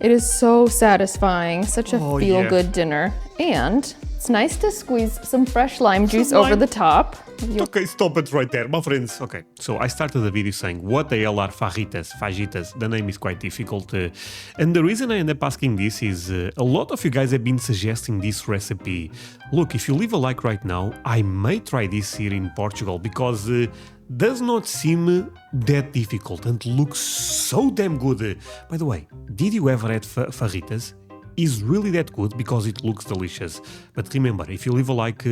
It is so satisfying, such a feel-good yeah. dinner. And it's nice to squeeze some fresh lime juice over the top. Okay, stop it right there, my friends. Okay, so I started the video saying, what the hell are fajitas? Fajitas, the name is quite difficult. And the reason I end up asking this is a lot of you guys have been suggesting this recipe. Look, if you leave a like right now, I may try this here in Portugal because does not seem that difficult and looks so damn good. By the way, did you ever had fajitas? Is really that good because it looks delicious. But remember, if you leave a like,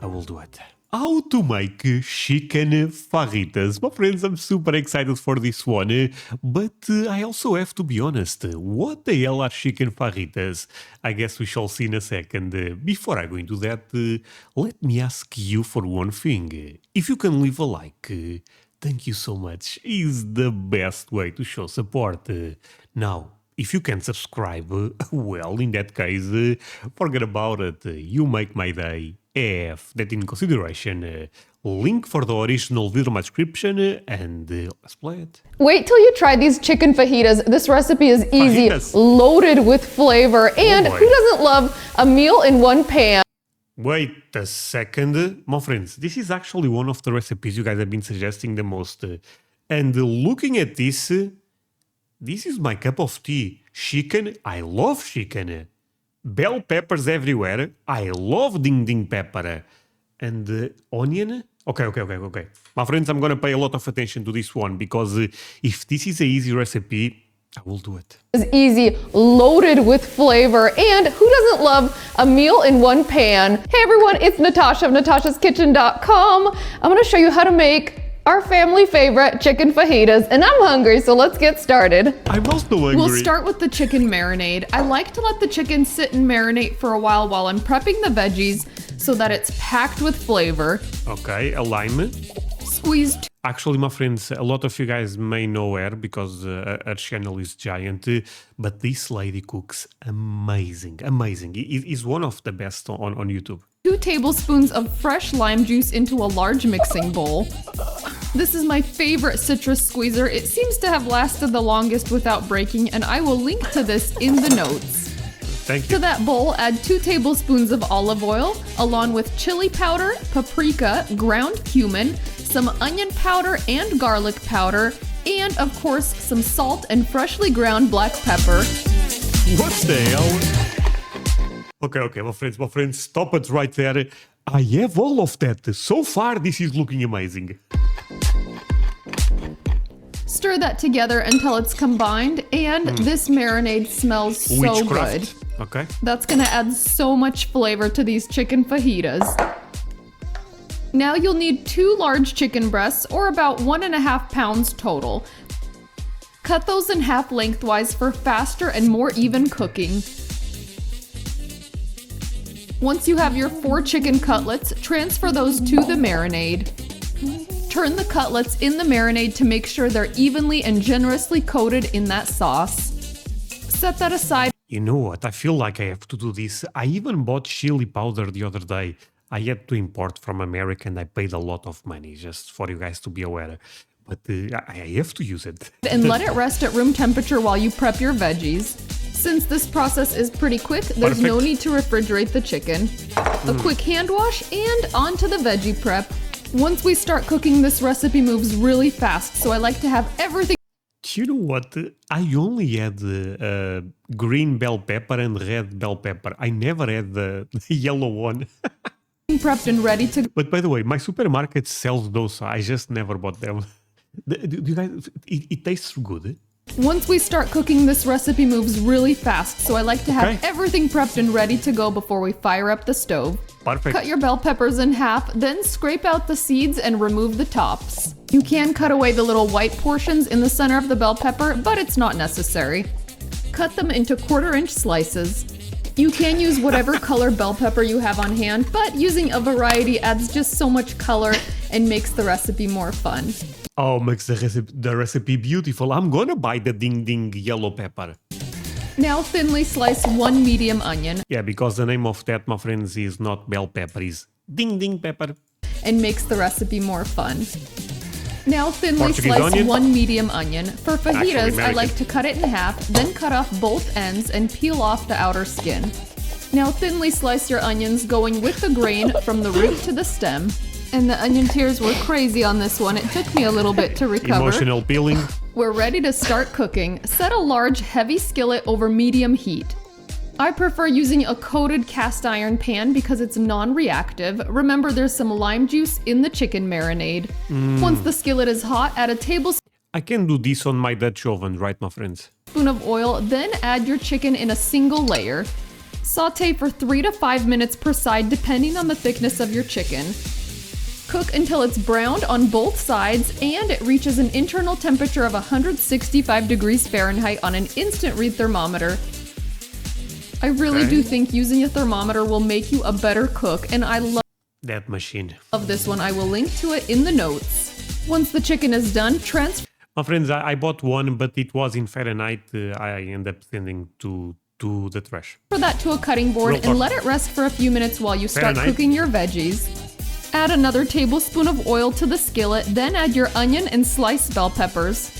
I will do it. How to make chicken fajitas. My friends, I'm super excited for this one, but I also have to be honest. What the hell are chicken fajitas? I guess we shall see in a second. Before I go into that, let me ask you for one thing. If you can leave a like, thank you so much. Is the best way to show support. Now, if you can subscribe, well, in that case, forget about it. You make my day. Have that in consideration. Link for the original video in my description, and let's play it. Wait till you try these chicken fajitas. This recipe is easy, Fajitas. loaded with flavor, and boy. who doesn't love a meal in one pan? Wait a second. My friends, this is actually one of the recipes you guys have been suggesting the most. And looking at this, this is my cup of tea. Chicken, I love chicken. Bell peppers everywhere. I love ding pepper. And onion? Okay. My friends, I'm gonna pay a lot of attention to this one because if this is an easy recipe, I will do it. Is easy, loaded with flavor, and who doesn't love a meal in one pan? Hey everyone, it's Natasha of natashaskitchen.com. I'm gonna show you how to make our family favorite chicken fajitas, and I'm hungry, so let's get started. I'm also hungry. We'll start with the chicken marinade. I like to let the chicken sit and marinate for a while I'm prepping the veggies so that it's packed with flavor. Okay, a lime. Squeeze Actually, my friends, a lot of you guys may know her because her channel is giant, but this lady cooks amazing. Is one of the best on YouTube. 2 tablespoons of fresh lime juice into a large mixing bowl. This is my favorite citrus squeezer. It seems to have lasted the longest without breaking, and I will link to this in the notes. Thank To you. that bowl, add 2 tablespoons of olive oil, along with chili powder, paprika, ground cumin, some onion powder and garlic powder, and of course, some salt and freshly ground black pepper. What the hell? Okay, my friends, stop it right there. I have all of that. So far, this is looking amazing. Stir that together until it's combined, and this marinade smells so Witchcraft. good. Okay. That's gonna add so much flavor to these chicken fajitas. Now you'll need 2 large chicken breasts, or about 1.5 pounds total. Cut those in half lengthwise for faster and more even cooking. Once you have your 4 chicken cutlets, transfer those to the marinade. Turn the cutlets in the marinade to make sure they're evenly and generously coated in that sauce. Set that aside. You know what? I feel like I have to do this. I even bought chili powder the other day. I had to import from America and I paid a lot of money, just for you guys to be aware. But I have to use it. And let it rest at room temperature while you prep your veggies. Since this process is pretty quick, there's no Perfect. need to refrigerate the chicken. A quick hand wash and onto the veggie prep. Once we start cooking, this recipe moves really fast, so I like to have everything You know what? I only had green bell pepper and red bell pepper. I never had the yellow one. prepped and ready to But by the way, my supermarket sells those, so I just never bought them. Do you guys, it tastes good. Once we start cooking, this recipe moves really fast, so I like to have Okay. everything prepped and ready to go before we fire up the stove. Perfect. Cut your bell peppers in half, then scrape out the seeds and remove the tops. You can cut away the little white portions in the center of the bell pepper, but it's not necessary. Cut them into 1/4-inch slices. You can use whatever color bell pepper you have on hand, but using a variety adds just so much color and makes the recipe more fun. Oh, makes the recipe beautiful. I'm gonna buy the ding yellow pepper. Now thinly slice 1 medium onion Yeah, because the name of that, my friends, is not bell pepper, is ding pepper. and makes the recipe more fun. Now thinly Portuguese slice onion. one medium onion. For fajitas, I Marinating. like to cut it in half, then cut off both ends and peel off the outer skin. Now thinly slice your onions, going with the grain from the root to the stem. And the onion tears were crazy on this one. It took me a little bit to recover. Emotional peeling. We're ready to start cooking. Set a large, heavy skillet over medium heat. I prefer using a coated cast iron pan because it's non-reactive. Remember, there's some lime juice in the chicken marinade. Once the skillet is hot, add a tablespoon I can do this on my Dutch oven, right, my friends? of oil, then add your chicken in a single layer. Saute for 3 to 5 minutes per side depending on the thickness of your chicken. Cook until it's browned on both sides and it reaches an internal temperature of 165 degrees Fahrenheit on an instant read thermometer. I really do think using a thermometer will make you a better cook, and I love That machine. this one. I will link to it in the notes. Once the chicken is done, transfer My friends, I bought one, but it was in Fahrenheit. I end up sending to the trash. that to a cutting board Real and talk. let it rest for a few minutes while you start Fahrenheit. cooking your veggies. Add another tablespoon of oil to the skillet, then add your onion and sliced bell peppers.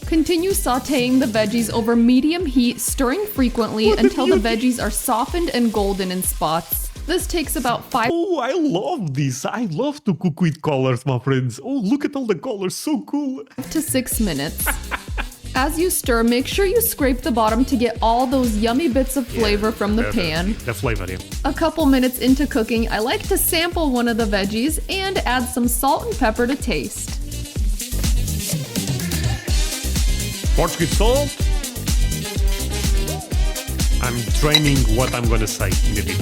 Continue sautéing the veggies over medium heat, stirring frequently until the veggies are softened and golden in spots. This takes about 5 Oh, I love this. I love to cook with colors, my friends. Oh, look at all the colors. So cool. to 6 minutes. As you stir, make sure you scrape the bottom to get all those yummy bits of flavor from the pan. The flavor, yeah. A couple minutes into cooking, I like to sample one of the veggies and add some salt and pepper to taste. Portuguese salt. I'm training what I'm gonna say in a bit.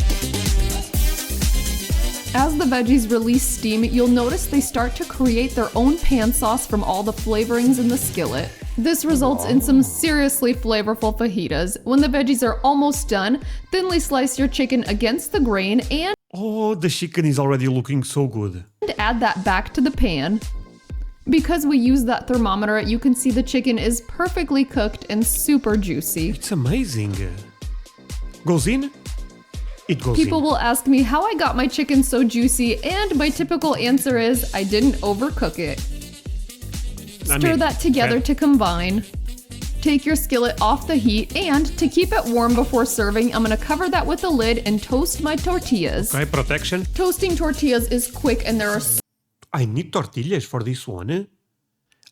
As the veggies release steam, you'll notice they start to create their own pan sauce from all the flavorings in the skillet. This results in some seriously flavorful fajitas. When the veggies are almost done, thinly slice your chicken against the grain and Oh, the chicken is already looking so good. add that back to the pan. Because we use that thermometer, you can see the chicken is perfectly cooked and super juicy. It's amazing. Goes in. It goes People in. will ask me how I got my chicken so juicy, and my typical answer is I didn't overcook it. Stir that together to combine. Take your skillet off the heat, and to keep it warm before serving, I'm gonna cover that with a lid and toast my tortillas. Okay, protection. Toasting tortillas is quick, and there are I need tortillas for this one.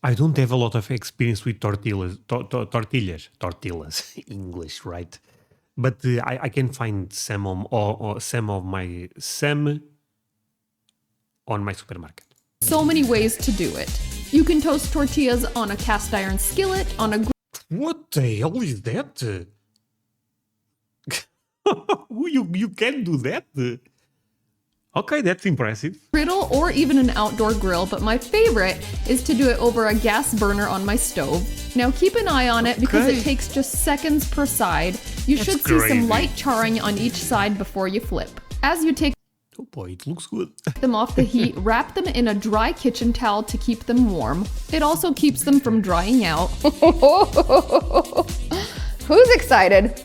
I don't have a lot of experience with tortillas. Tortillas. English, right? But I can find some on my supermarket. so many ways to do it. You can toast tortillas on a cast iron skillet, on a What the hell is that? you can do that? Okay, that's impressive. griddle, or even an outdoor grill, but my favorite is to do it over a gas burner on my stove. Now keep an eye on it because Okay. it takes just seconds per side. You That's should see crazy. some light charring on each side before you flip. As you take Oh boy, it looks good. them off the heat, wrap them in a dry kitchen towel to keep them warm. It also keeps them from drying out. Who's excited?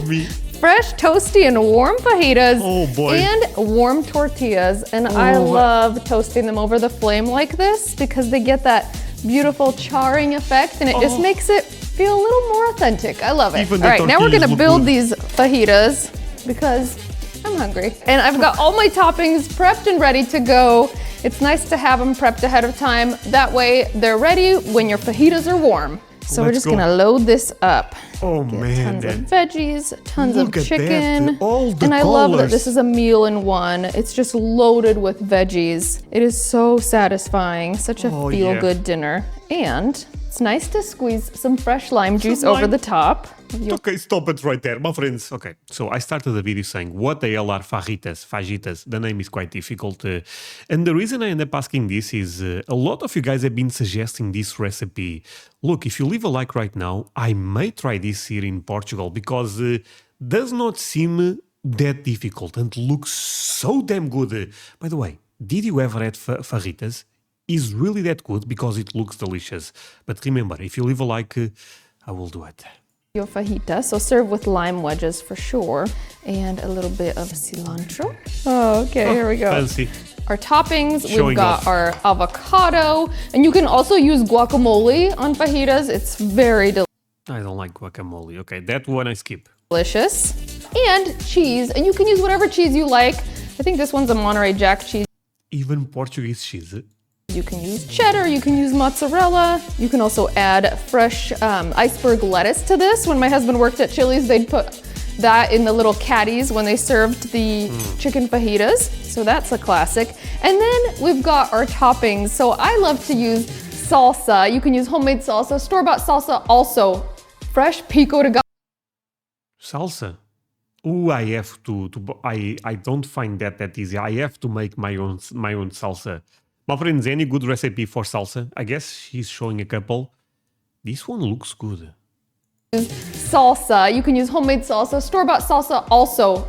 Me. Fresh, toasty, and warm fajitas. Oh, boy. And warm tortillas. And I Oh. love toasting them over the flame like this because they get that beautiful charring effect and it just makes it feel a little more authentic. I love it. Even All the right, now we're tortillas gonna look build good. these fajitas because I'm hungry. And I've got all my toppings prepped and ready to go. It's nice to have them prepped ahead of time. That way they're ready when your fajitas are warm. So we're Let's just go. gonna load this up. Oh man, Tons that- of veggies, tons Look of at chicken. that, all the and I love that colors. this is a meal in one. It's just loaded with veggies. It is so satisfying, such a Oh, feel-good dinner. And it's nice to squeeze some fresh lime juice over lime. the top. Okay, stop it right there, my friends. Okay, so I started the video saying, what the hell are fajitas? The name is quite difficult. And the reason I end up asking this is a lot of you guys have been suggesting this recipe. Look, if you leave a like right now, I may try this here in Portugal because does not seem that difficult and looks so damn good. By the way, did you ever had fajitas? Is really that good because it looks delicious. But remember, if you leave a like, I will do it. Your fajita, so serve with lime wedges for sure, and a little bit of cilantro. Oh, okay, here we go. Fancy. our toppings. We've Showing got off. our avocado, and you can also use guacamole on fajitas. It's very I don't like guacamole. Okay, that one I skip. delicious. And cheese, and you can use whatever cheese you like. I think this one's a Monterey Jack cheese. Even Portuguese cheese. You can use cheddar, you can use mozzarella. You can also add fresh iceberg lettuce to this. When my husband worked at Chili's, they'd put that in the little caddies when they served the chicken fajitas. So that's a classic. And then we've got our toppings. So I love to use salsa. You can use homemade salsa, store-bought salsa also. Fresh pico de gallo. Salsa. Ooh, I have to I don't find that easy. I have to make my own salsa. My friends, any good recipe for salsa? I guess she's showing a couple. This one looks good. Salsa. You can use homemade salsa, store-bought salsa also.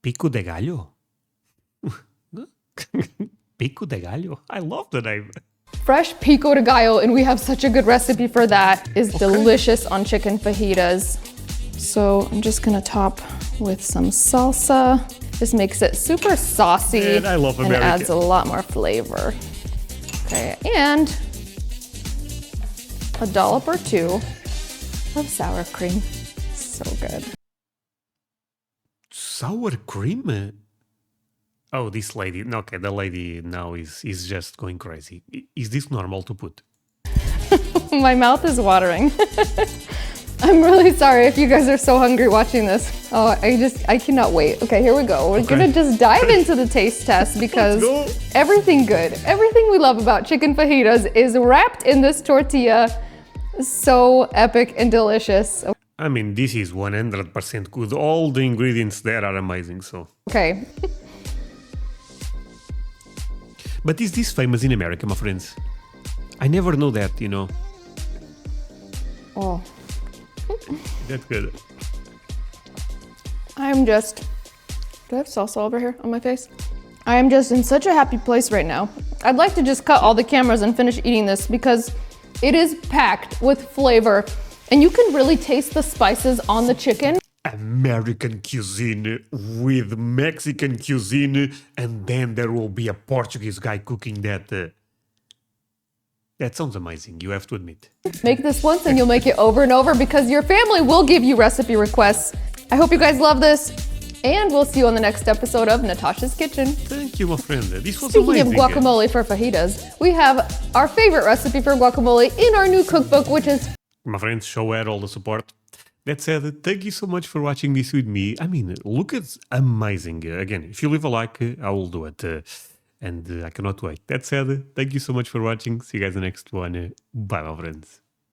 Pico de gallo. Pico de gallo. I love the name. Fresh pico de gallo, and we have such a good recipe for that. Is delicious on chicken fajitas. So I'm just gonna top with some salsa. This makes it super saucy And I love and American. adds a lot more flavor. Okay, and a dollop or two of sour cream. So good. Sour cream? Oh, this lady. Okay, the lady now is just going crazy. Is this normal to put? My mouth is watering. I'm really sorry if you guys are so hungry watching this. Oh, I cannot wait. Okay, here we go. We're gonna just dive into the taste test because everything good, everything we love about chicken fajitas is wrapped in this tortilla. So epic and delicious. I mean, this is 100% good. All the ingredients there are amazing, so. Okay. But is this famous in America, my friends? I never know that, you know. Oh, That's good. I'm just. Do I have salsa over here on my face? I am just in such a happy place right now. I'd like to just cut all the cameras and finish eating this because it is packed with flavor and you can really taste the spices on the chicken. American cuisine with Mexican cuisine, and then there will be a Portuguese guy cooking that. That sounds amazing, you have to admit. Make this once and you'll make it over and over because your family will give you recipe requests. I hope you guys love this and we'll see you on the next episode of Natasha's Kitchen. Thank you, my friend. This was Speaking amazing. of guacamole for fajitas, we have our favorite recipe for guacamole in our new cookbook, which is My friends, show her all the support. That said, thank you so much for watching this with me. I mean, look, it's amazing. Again, if you leave a like, I will do it. And I cannot wait. That said, thank you so much for watching. See you guys in the next one. Bye, my friends.